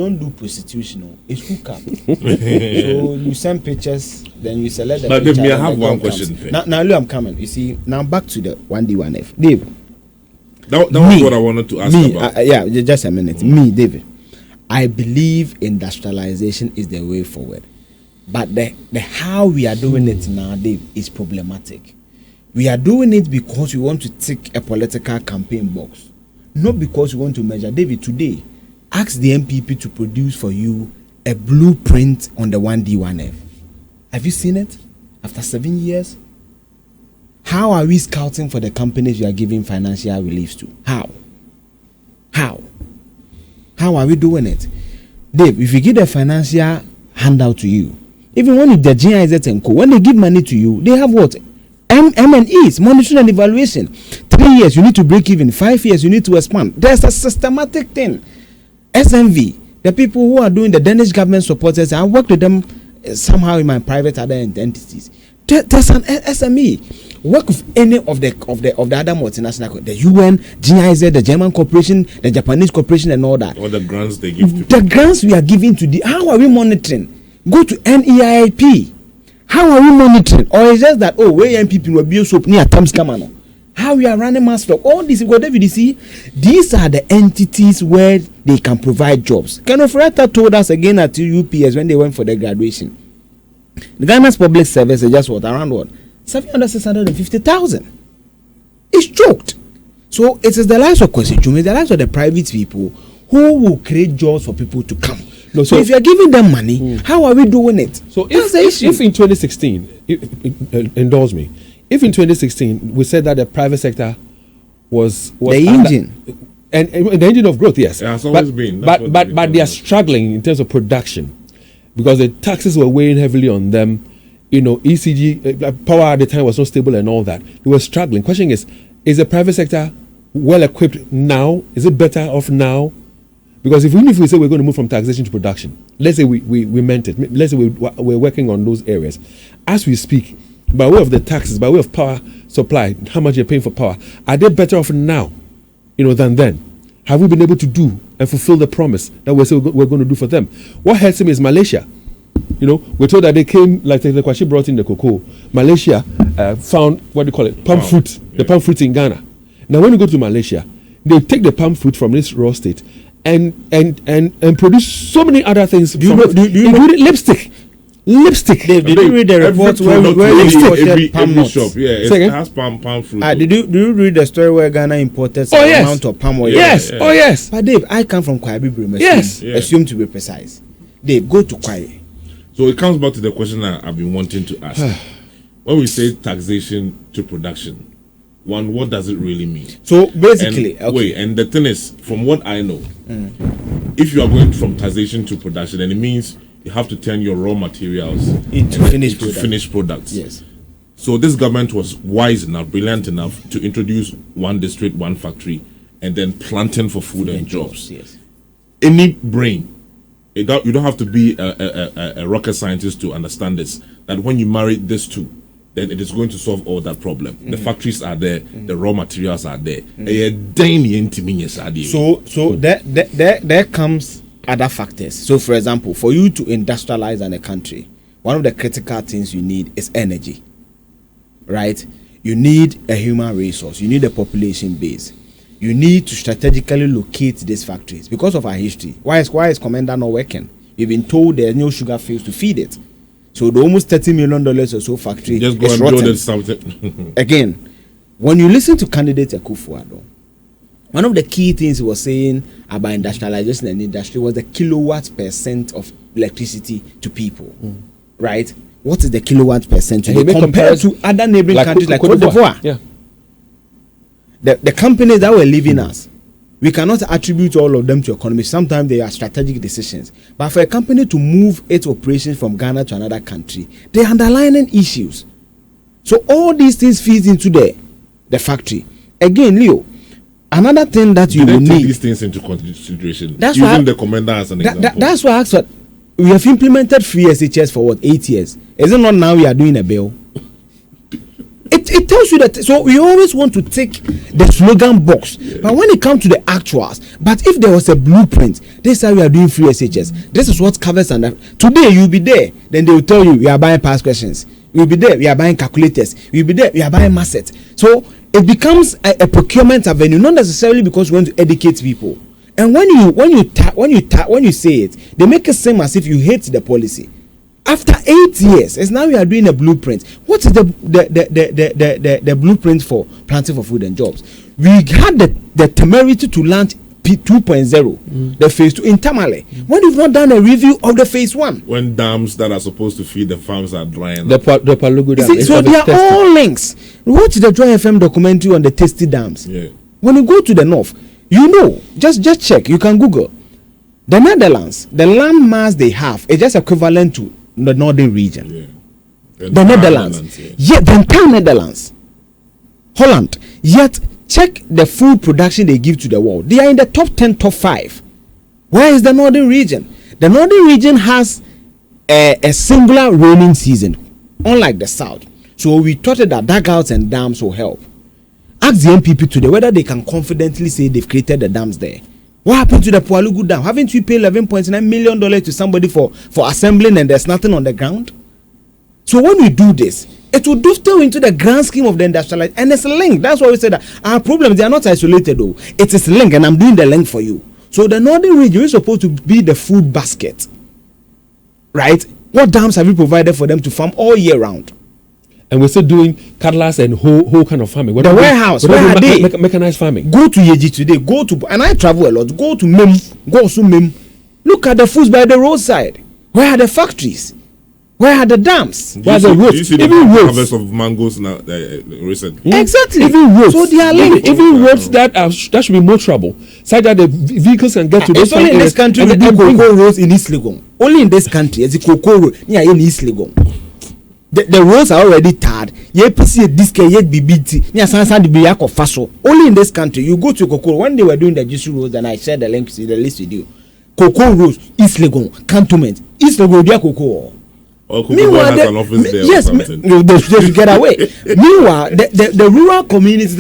don't do prostitution. No. It's hookup. So you send pictures, then you select the but picture. But I have one question. Now, I'm coming. You see, now back to the 1D1F. Dave. That was what I wanted to ask about. Yeah, just a minute. Me, David. I believe industrialization is the way forward. But the how we are doing it now, Dave, is problematic. We are doing it because we want to tick a political campaign box. Not because we want to measure. David, today, ask the MPP to produce for you a blueprint on the 1D1F. Have you seen it? After 7 years? How are we scouting for the companies we are giving financial reliefs to? How? How are we doing it? Dave, if we give a financial handout to you, even when the GIZ and Co, when they give money to you, they have what? M&Es, monitoring and evaluation. 3 years, you need to break even. 5 years, you need to expand. There's a systematic thing. SMV, the people who are doing the Danish government supporters, I work with them somehow in my private other entities. There's an SME. Work with any of the other multinational, the UN, GIZ, the German corporation, the Japanese corporation, and all that. All the grants they give to the grants we are giving to the. How are we monitoring? Go to NEIP. How are we monitoring? Or is just that where MPP will be so near Thames Kamano? How we are running mass stock? All this, whatever you see, these are the entities where they can provide jobs. Kenneth Rata told us again at UPS when they went for the graduation. The Ghana's public service is just around 650,000. It's choked. So it is the lives of Kwesi, the lives of the private people who will create jobs for people to come. No, so if you are giving them money, how are we doing it? So if in 2016, indulge me, if in 2016 we said that the private sector was the engine and the engine of growth, yes, it has always been. But they are struggling in terms of production because the taxes were weighing heavily on them. ECG power at the time was not stable and all that. They were struggling. Question is the private sector well equipped now? Is it better off now? Because if we say we're going to move from taxation to production, let's say we meant it. Let's say we're working on those areas. As we speak, by way of the taxes, by way of power supply, how much you're paying for power, are they better off now, than then? Have we been able to do and fulfill the promise that we say we're going to do for them? What hurts him is Malaysia. We're told that they came, like the Kwashi brought in the cocoa. Malaysia found, what do you call it, palm fruit, the palm fruit in Ghana. Now, when you go to Malaysia, they take the palm fruit from this raw state and produce so many other things, including lipstick. Dave, did you read the report where imported palm nuts? Shop, it has palm fruit. Did you read the story where Ghana imported some amount of palm oil? Yes. Oh yes. But Dave, I come from Kwabi Brim. Assume to be precise. Dave, go to Kwabi. So it comes back to the question I've been wanting to ask. When we say taxation to production, what does it really mean? So basically, and the thing is, from what I know, if you are going from taxation to production, then it means you have to turn your raw materials into finished products. Yes. So this government was wise enough, brilliant enough to introduce one district, one factory, and then planting for food and jobs. Yes. Any brain. You don't have to be a rocket scientist to understand this, that when you marry these two, then it is going to solve all that problem. The factories are there, the raw materials are there. So there comes other factors. So for example, for you to industrialize in a country, one of the critical things you need is energy, right? You need a human resource, you need a population base. You need to strategically locate these factories because of our history. Why is Commander not working? You've been told there's no sugar fields to feed it. So the almost $30 million or so factory just go is and rotten. build something. Again, when you listen to candidate Akufo-Addo, one of the key things he was saying about industrialization and industry was the kilowatts percent of electricity to people, right? What is the kilowatts percent compared to other neighboring countries like Cote d'Ivoire? Yeah. The companies that were leaving us, we cannot attribute all of them to economy. Sometimes they are strategic decisions. But for a company to move its operations from Ghana to another country, they are underlying issues. So all these things feeds into the factory. Again, Leo, another thing that you will need. Take these things into consideration. That's using the commander as an example. That's why I asked. We have implemented free SHS for 8 years. Is it not now we are doing a bill? It tells you that. So we always want to take the slogan box, but when it comes to the actuals, but if there was a blueprint, this is how we are doing free SHS. This is what covers under. Today you'll be there, then they will tell you we are buying past questions. You'll be there, we are buying calculators. You'll be there, we are buying massets. So it becomes a procurement avenue, not necessarily because we want to educate people. And when you say it, they make it seem as if you hate the policy. After 8 years, as now we are doing a blueprint. What is the blueprint for planting for food and jobs? We had the temerity to launch P2.0, the phase 2 in Tamale. When you've not done a review of the phase 1. When dams that are supposed to feed the farms are drying. The Palugu Dam. So they are all links. Watch the Joy FM documentary on the tasty dams. Yeah. When you go to the north, you know, just check. You can Google. The Netherlands, the land mass they have is just equivalent to the northern region. Yeah. The Netherlands. Yet the entire Netherlands. Holland. Yet check the food production they give to the world. They are in the top 10, top 5. Where is the northern region? The northern region has a singular raining season, unlike the south. So we thought that dugouts and dams will help. Ask the MPP today whether they can confidently say they've created the dams there. What happened to the Palugu Dam? Haven't we paid $11.9 million to somebody for assembling and there's nothing on the ground? So when we do this, it will dovetail into the grand scheme of the industrialized, and it's linked. That's why we say that our problems, they are not isolated though. It is linked, and I'm doing the link for you. So the northern region is supposed to be the food basket, right? What dams have you provided for them to farm all year round? And we're still doing cutlass and whole kind of farming. The warehouse, where are they? Mechanized farming. Go to Yeji today, and I travel a lot, go to Mem, go to Mem. Look at the foods by the roadside. Where are the factories? Where are the dams? Where are the roads? You see the harvest of mangoes now recently. Exactly. Even roads. So they are linked. Even roads that should be more trouble. Such that the vehicles can get to those. It's only in this country we do cocoa roads in East Legon. Only in this country, it's a cocoa road. Yeah, in East Legon. The roads are already tarred. Only in this country, you go to Cocoa. When they were doing the Jesu roads, and I shared the links in the list with you. Cocoa roads, East Legon, Cantonment, East Legon, they are Cocoa. Meanwhile, has an office there. Yes, they should get away. Meanwhile, the rural communities.